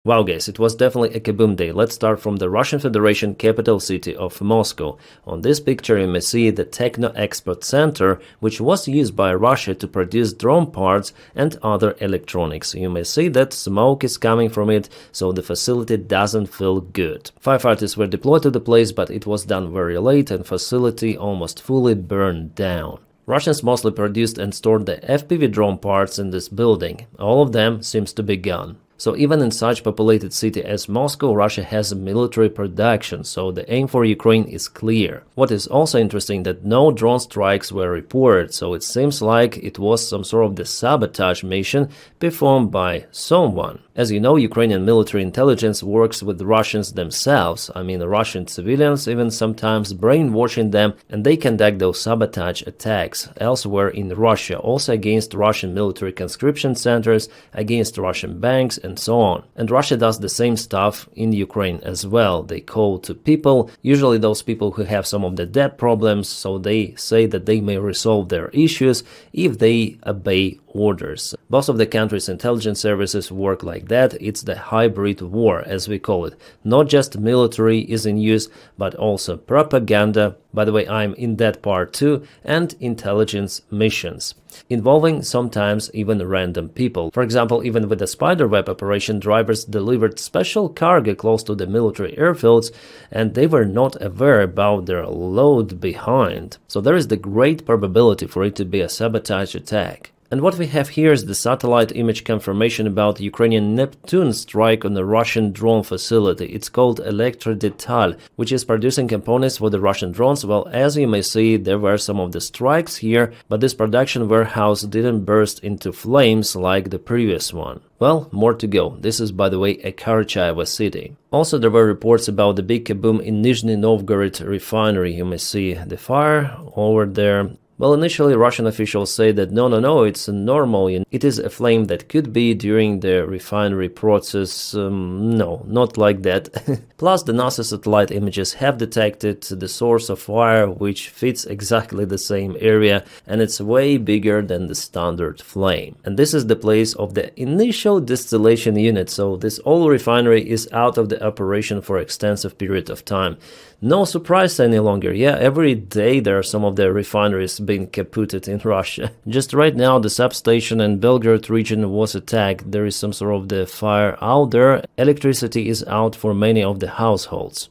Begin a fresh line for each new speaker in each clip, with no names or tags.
Wow guys, it was definitely a kaboom day. Let's start from the Russian Federation capital city of Moscow. On this picture you may see the Techno Expert Center, which was used by Russia to produce drone parts and other electronics. You may see that smoke is coming from it, so the facility doesn't feel good. Firefighters were deployed to the place, but it was done very late and facility almost fully burned down. Russians mostly produced and stored the FPV drone parts in this building. All of them seems to be gone. So even in such populated city as Moscow, Russia has a military production, so the aim for Ukraine is clear. What is also interesting that no drone strikes were reported, so it seems like it was some sort of the sabotage mission performed by someone. As you know, Ukrainian military intelligence works with Russians themselves. I mean, Russian civilians even sometimes brainwashing them, and they conduct those sabotage attacks elsewhere in Russia, also against Russian military conscription centers, against Russian banks, and so on. And Russia does the same stuff in Ukraine as well. They call to people, usually those people who have some of the debt problems, so they say that they may resolve their issues if they obey orders. Most of the country's intelligence services work like that. It's the hybrid war, as we call it. Not just military is in use, but also propaganda. By the way, I'm in that part too, and intelligence missions, involving sometimes even random people. For example, even with the spiderweb operation, drivers delivered special cargo close to the military airfields, and they were not aware about their load behind. So there is the great probability for it to be a sabotage attack. And what we have here is the satellite image confirmation about the Ukrainian Neptune strike on the Russian drone facility. It's called Elektrodetal, which is producing components for the Russian drones. Well, as you may see, there were some of the strikes here, but this production warehouse didn't burst into flames like the previous one. Well, more to go. This is, by the way, a Karacháyevo city. Also, there were reports about the big kaboom in Nizhny Novgorod refinery. You may see the fire over there. Well, initially Russian officials say that no, it's normal, it is a flame that could be during the refinery process. No, not like that. Plus, the NASA satellite images have detected the source of fire, which fits exactly the same area, and it's way bigger than the standard flame. And this is the place of the initial distillation unit, so this oil refinery is out of the operation for extensive period of time. No surprise any longer. Yeah, every day there are some of the refineries being kaputted in Russia. Just right now the substation in Belgorod region was attacked. There is some sort of the fire out there. Electricity is out for many of the households.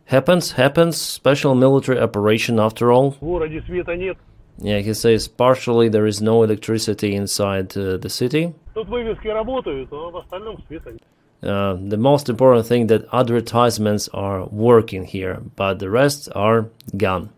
Happens. Special military operation after all. Yeah, he says partially there is no electricity inside the city. The most important thing that advertisements are working here, but the rest are gone.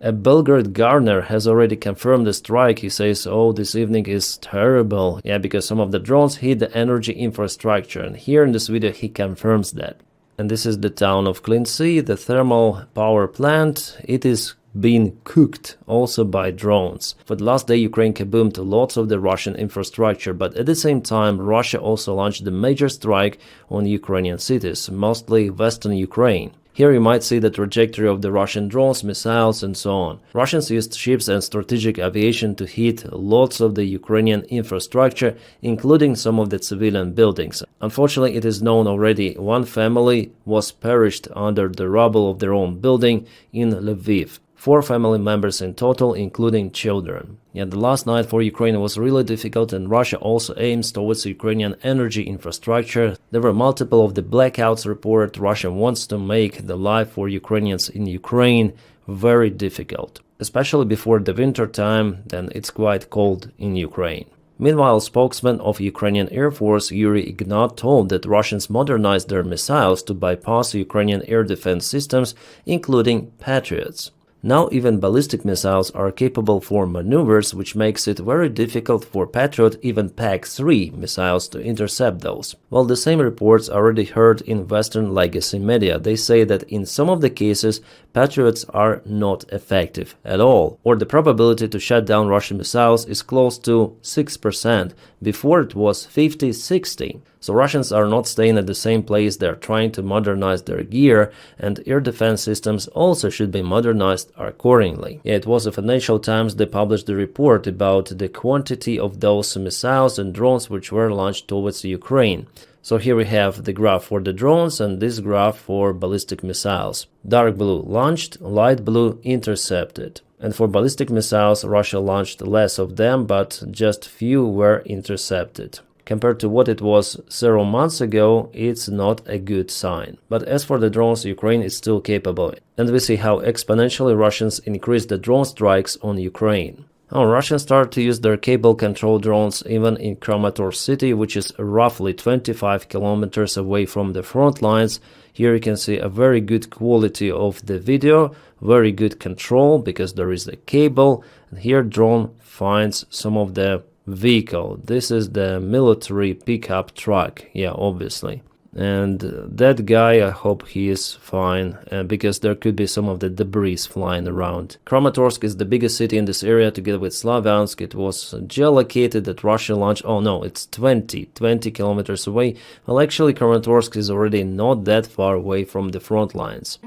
A Belgrade governor has already confirmed the strike. He says, oh, this evening is terrible. Yeah, because some of the drones hit the energy infrastructure, and here in this video he confirms that. And this is the town of Klintsy, the thermal power plant. It is being cooked also by drones. For the last day, Ukraine kaboomed lots of the Russian infrastructure, but at the same time, Russia also launched a major strike on Ukrainian cities, mostly western Ukraine. Here you might see the trajectory of the Russian drones, missiles, and so on. Russians used ships and strategic aviation to hit lots of the Ukrainian infrastructure, including some of the civilian buildings. Unfortunately, it is known already one family was perished under the rubble of their own building in Lviv. 4 family members in total, including children. Yet the last night for Ukraine was really difficult, and Russia also aims towards Ukrainian energy infrastructure. There were multiple of the blackouts reported. Russia wants to make the life for Ukrainians in Ukraine very difficult, especially before the winter time, then it's quite cold in Ukraine. Meanwhile, spokesman of Ukrainian Air Force Yuri Ignat told that Russians modernized their missiles to bypass Ukrainian air defense systems, including Patriots. Now even ballistic missiles are capable for maneuvers, which makes it very difficult for Patriot, even PAC-3 missiles to intercept those. Well, the same reports already heard in Western legacy media. They say that in some of the cases, Patriots are not effective at all, or the probability to shut down Russian missiles is close to 6%. Before it was 50-60. So Russians are not staying at the same place, they're trying to modernize their gear, and air defense systems also should be modernized accordingly. Yeah, it was the Financial Times, they published the report about the quantity of those missiles and drones which were launched towards Ukraine. So here we have the graph for the drones and this graph for ballistic missiles. Dark blue launched, light blue intercepted. And for ballistic missiles, Russia launched less of them, but just few were intercepted. Compared to what it was several months ago, it's not a good sign. But as for the drones, Ukraine is still capable. And we see how exponentially Russians increased the drone strikes on Ukraine. Russians started to use their cable-controlled drones even in Kramatorsk city, which is roughly 25 kilometers away from the front lines. Here you can see a very good quality of the video, very good control because there is a cable. And here drone finds some of the vehicle. This is the military pickup truck, yeah, obviously. And that guy, I hope he is fine, because there could be some of the debris flying around. Kramatorsk is the biggest city in this area together with Slavyansk. It was geolocated at Russia launch. Oh no, it's 20 kilometers away. Well, actually Kramatorsk is already not that far away from the front lines.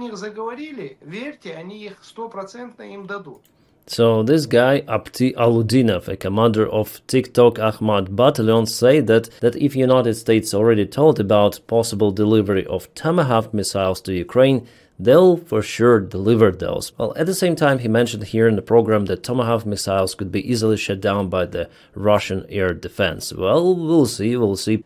So this guy, Apti Aludinov, a commander of TikTok Ahmad battalion, said that if United States already told about possible delivery of Tomahawk missiles to Ukraine, they'll for sure deliver those. Well, at the same time, he mentioned here in the program that Tomahawk missiles could be easily shut down by the Russian air defense. Well, we'll see.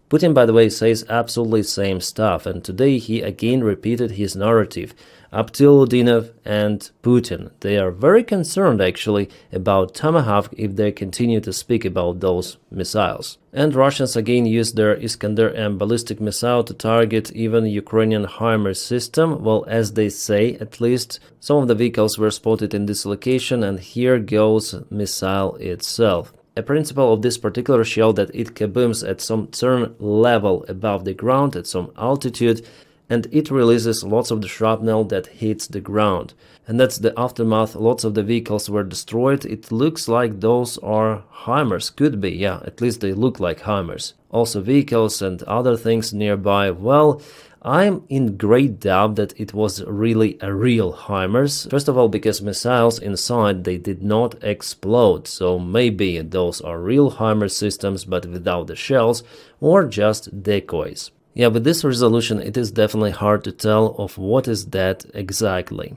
Putin, by the way, says absolutely same stuff, and today he again repeated his narrative. Abduludinov and Putin, they are very concerned actually about Tomahawk if they continue to speak about those missiles. And Russians again used their Iskander-M ballistic missile to target even Ukrainian Himars system. Well, as they say, at least some of the vehicles were spotted in this location, and here goes missile itself. A principle of this particular shell that it kabooms at some certain level above the ground at some altitude, and it releases lots of the shrapnel that hits the ground. And that's the aftermath. Lots of the vehicles were destroyed. It looks like those are Himars. Could be, yeah, at least they look like Himars. Also vehicles and other things nearby. Well, I'm in great doubt that it was really a real Himars. First of all, because missiles inside, they did not explode. So maybe those are real Himars systems, but without the shells, or just decoys. Yeah, with this resolution, it is definitely hard to tell of what is that exactly.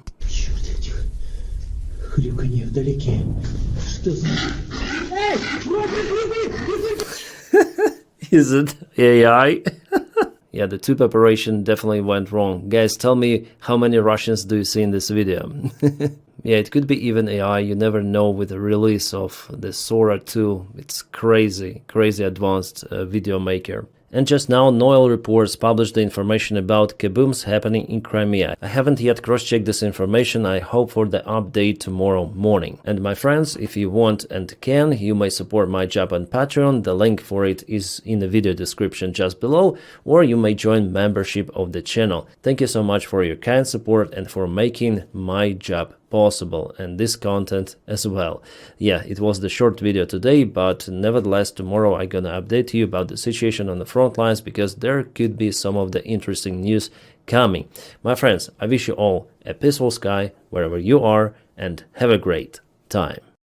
Is it AI? Yeah, the tube operation definitely went wrong. Guys, tell me how many Russians do you see in this video? Yeah, it could be even AI. You never know with the release of the Sora 2. It's crazy advanced video maker. And just now, Noel Reports published the information about kabooms happening in Crimea. I haven't yet cross-checked this information. I hope for the update tomorrow morning. And my friends, if you want and can, you may support my job on Patreon. The link for it is in the video description just below, or you may join membership of the channel. Thank you so much for your kind support and for making my job possible, and this content as well. Yeah, it was the short video today, but nevertheless tomorrow I'm gonna update you about the situation on the front lines, because there could be some of the interesting news coming. My friends, I wish you all a peaceful sky wherever you are, and have a great time.